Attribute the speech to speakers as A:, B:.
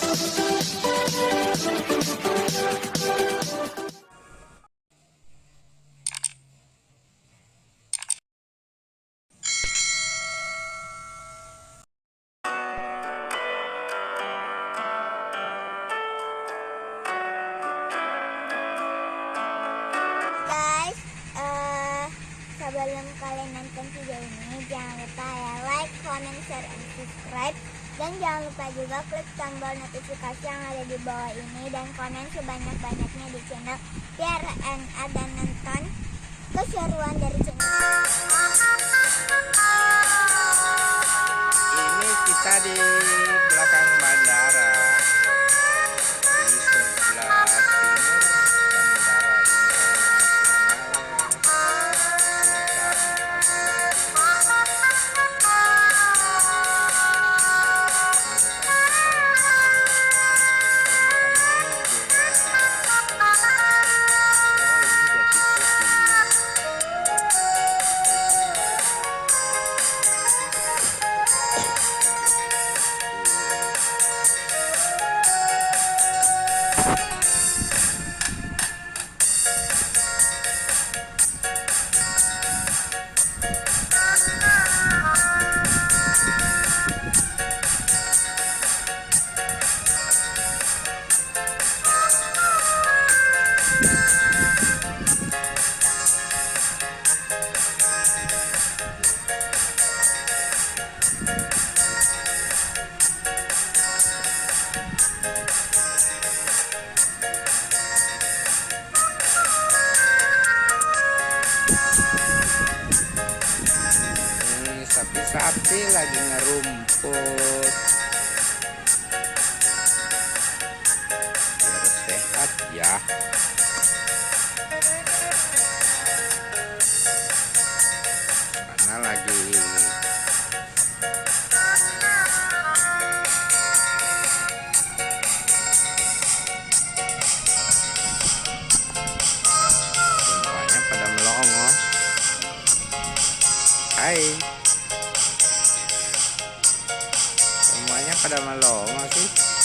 A: Guys, sebelum kalian nonton video ini, jangan lupa ya like, comment, share, and subscribe. Dan jangan lupa juga klik tombol notifikasi yang ada di bawah ini dan komen sebanyak-banyaknya di channel biar ada nonton keseruan dari channel.
B: Ini kita di belakang bandara, di sebelah timur bandara sapi lagi ngerumput biar sehat ya. Karena lagi semuanya pada melongo. Hai, semuanya pada melongo sih.